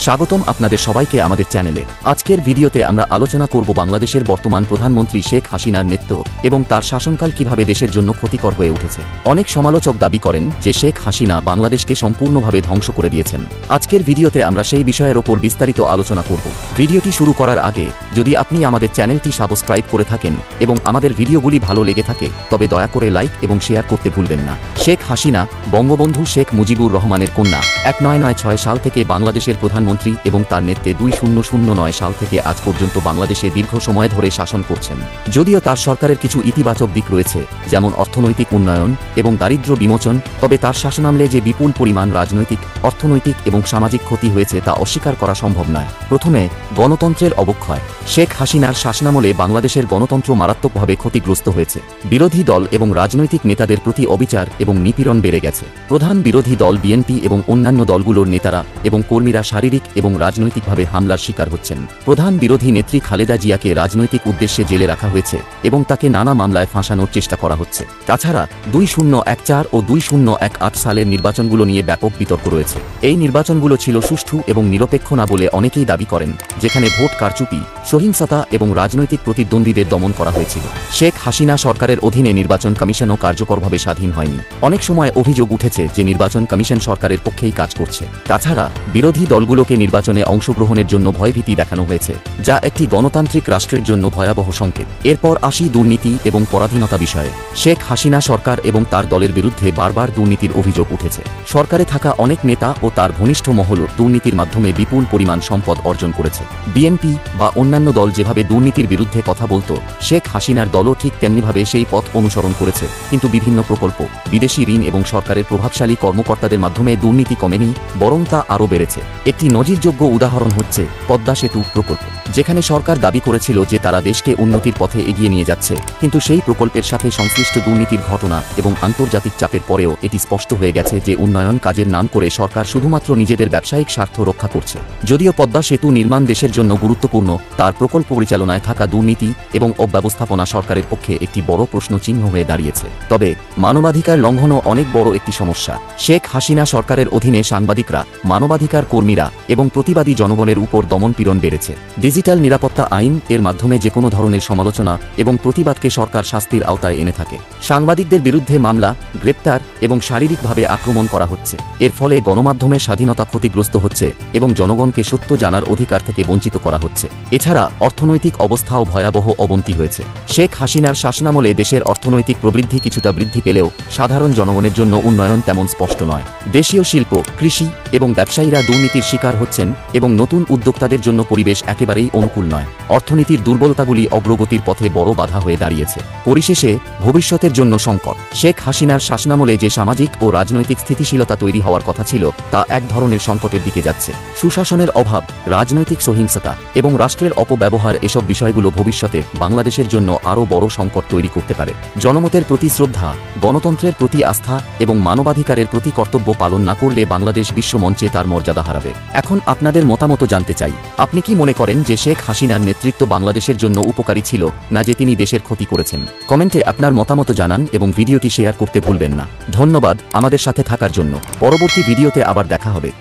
স্বাগতম আপনাদের সবাইকে আমাদের চ্যানেলে। আজকের ভিডিওতে আমরা আলোচনা করব বাংলাদেশের বর্তমান প্রধানমন্ত্রী শেখ হাসিনার নেতৃত্ব এবং তার শাসনকাল কিভাবে দেশের জন্য ক্ষতিকর হয়ে উঠেছে। অনেক সমালোচক দাবি করেন যে শেখ হাসিনা বাংলাদেশকে সম্পূর্ণভাবে ধ্বংস করে দিয়েছেন। আজকের ভিডিওতে আমরা সেই বিষয়ের ওপর বিস্তারিত আলোচনা করব। ভিডিওটি শুরু করার আগে যদি আপনি আমাদের চ্যানেলটি সাবস্ক্রাইব করে থাকেন এবং আমাদের ভিডিওগুলি ভালো লেগে থাকে তবে দয়া করে লাইক এবং শেয়ার করতে ভুলবেন না। শেখ হাসিনা বঙ্গবন্ধু শেখ মুজিবুর রহমানের কন্যা। 1996 সাল থেকে বাংলাদেশের প্রধানমন্ত্রী এবং তার নেতৃত্বে 2009 সাল থেকে আজ পর্যন্ত বাংলাদেশে দীর্ঘ সময় ধরে শাসন করছেন। যদিও তার সরকারের কিছু ইতিবাচক দিক রয়েছে, যেমন অর্থনৈতিক উন্নয়ন এবং দারিদ্র্য বিমোচন, তবে তার শাসনামলে যে বিপুল পরিমাণ রাজনৈতিক, অর্থনৈতিক এবং সামাজিক ক্ষতি হয়েছে তা অস্বীকার করা সম্ভব নয়। প্রথমে গণতন্ত্রের অবক্ষয়। শেখ হাসিনার শাসনামলে বাংলাদেশের গণতন্ত্র মারাত্মকভাবে ক্ষতিগ্রস্ত হয়েছে। বিরোধী দল এবং রাজনৈতিক নেতাদের প্রতি অবিচার এবং নিপীড়ন বেড়ে গেছে। প্রধান বিরোধী দল বিএনপি এবং অন্যান্য দলগুলোর নেতারা এবং কর্মীরা শারীরিক এবং রাজনৈতিকভাবে হামলার শিকার হচ্ছেন। প্রধান বিরোধী নেত্রী খালেদা জিয়াকে রাজনৈতিক উদ্দেশ্যে জেলে রাখা হয়েছে এবং তাকে নানা মামলায় ফাঁসানোর চেষ্টা করা হচ্ছে। তাছাড়া 2014 ও 2018 সালের নির্বাচনগুলো নিয়ে ব্যাপক বিতর্ক রয়েছে। এই নির্বাচনগুলো ছিল সুষ্ঠু এবং নিরপেক্ষ না বলে অনেকেই দাবি করেন, যেখানে ভোট কারচুপি, সহিংসতা এবং রাজনৈতিক প্রতিদ্বন্দ্বীদের দমন করা হয়েছিল। শেখ হাসিনা সরকারের অধীনে নির্বাচন কমিশনও কার্যকরভাবে স্বাধীন হয়নি। অনেক সময় অভিযোগ উঠেছে যে নির্বাচন কমিশন সরকারের পক্ষেই কাজ করছে। তাছাড়া বিরোধী দলগুলোকে নির্বাচনে অংশগ্রহণের জন্য ভয়ভীতি দেখানো হয়েছে, যা একটি গণতান্ত্রিক রাষ্ট্রের জন্য ভয়াবহ সংকেত। এরপর আসি দুর্নীতি এবং পরাধীনতা বিষয়ে। শেখ হাসিনা সরকার এবং তার দলের বিরুদ্ধে বারবার দুর্নীতির অভিযোগ উঠেছে। সরকারে থাকা অনেক নেতা ও তার ঘনিষ্ঠ মহল দুর্নীতির মাধ্যমে বিপুল পরিমাণ সম্পদ অর্জন করেছে। বিএনপি বা অন্যান্য দল যেভাবে দুর্নীতির বিরুদ্ধে কথা বলতো, শেখ হাসিনার দলও ঠিক তেমনিভাবে সেই পথ অনুসরণ করেছে। কিন্তু বিভিন্ন প্রকল্প, বিদেশি ঋণ এবং সরকারের প্রভাবশালী কর্মকর্তাদের মাধ্যমে দুর্নীতি কমেনি, বরং তা আরও বেড়েছে। একটি নজিরযোগ্য উদাহরণ হচ্ছে পদ্মা সেতু প্রকল্প, যেখানে সরকার দাবি করেছিল যে তারা দেশকে উন্নতির পথে এগিয়ে নিয়ে যাচ্ছে, কিন্তু সেই প্রকল্পের সাথে সংশ্লিষ্ট দুর্নীতির ঘটনা এবং আন্তর্জাতিক চাপের পরেও এটি স্পষ্ট হয়ে গেছে যে উন্নয়ন কাজের নাম করে সরকার শুধুমাত্র নিজেদের ব্যবসায়িক স্বার্থ রক্ষা করছে। যদিও পদ্মা সেতু নির্মাণ দেশের জন্য গুরুত্বপূর্ণ, তার প্রকল্প পরিচালনায় থাকা দুর্নীতি এবং অব্যবস্থাপনা সরকারের পক্ষে একটি বড় প্রশ্নচিহ্ন হয়ে দাঁড়িয়েছে। তবে মানবাধিকার লঙ্ঘনও অনেক বড় একটি সমস্যা। শেখ হাসিনা সরকারের অধীনে সাংবাদিকরা, মানবাধিকার কর্মীরা এবং প্রতিবাদী জনগণের উপর দমনপীড়ন বেড়েছে। ডিজিটাল নিরাপত্তা আইন এর মাধ্যমে যে কোনো ধরনের সমালোচনা এবং প্রতিবাদকে সরকার শাস্তির আওতায় এনে থাকে। সাংবাদিকদের বিরুদ্ধে মামলা, গ্রেপ্তার এবং শারীরিকভাবে আক্রমণ করা হচ্ছে। এর ফলে গণমাধ্যমের স্বাধীনতা ক্ষতিগ্রস্ত হচ্ছে এবং জনগণকে সত্য জানার অধিকার থেকে বঞ্চিত করা হচ্ছে। এছাড়া অর্থনৈতিক অবস্থাও ভয়াবহ অবনতি হয়েছে। শেখ হাসিনার শাসনামলে দেশের অর্থনৈতিক প্রবৃদ্ধি কিছুটা বৃদ্ধি পেলেও সাধারণ জনগণের জন্য উন্নয়ন তেমন স্পষ্ট নয়। দেশীয় শিল্প, কৃষি এবং ব্যবসায়ীরা দুর্নীতির শিকার হচ্ছেন এবং নতুন উদ্যোক্তাদের জন্য পরিবেশ একেবারেই অনুকূল নয়। অর্থনীতির দুর্বলতাগুলি অগ্রগতির পথে বড় বাধা হয়ে দাঁড়িয়েছে। পরিশেষে ভবিষ্যতের জন্য সংকট। শেখ হাসিনার শাসনামলে যে সামাজিক ও রাজনৈতিক স্থিতিশীলতা তৈরি হওয়ার কথা ছিল তা এক ধরনের সংকটের দিকে যাচ্ছে। সুশাসনের অভাব, রাজনৈতিক সহিংসতা এবং রাষ্ট্রের অপব্যবহার, এসব বিষয়গুলো ভবিষ্যতে বাংলাদেশের জন্য আরও বড় সংকট তৈরি করতে পারে। জনমতের প্রতি শ্রদ্ধা, গণতন্ত্রের প্রতি আস্থা এবং মানবাধিকারের প্রতি কর্তব্য পালন না করলে বাংলাদেশ বিশ্বমঞ্চে তার মর্যাদা হারাবে। এখন আপনাদের মতামত জানতে চাই। আপনি কি মনে করেন যে শেখ হাসিনার নেতৃত্ব বাংলাদেশের জন্য উপকারী ছিল, না যে তিনি দেশের ক্ষতি করেছেন? কমেন্টে আপনার মতামত জানান এবং ভিডিওটি শেয়ার করতে ভুলবেন না। ধন্যবাদ আমাদের সাথে থাকার জন্য। পরবর্তী ভিডিওতে আবার দেখা হবে।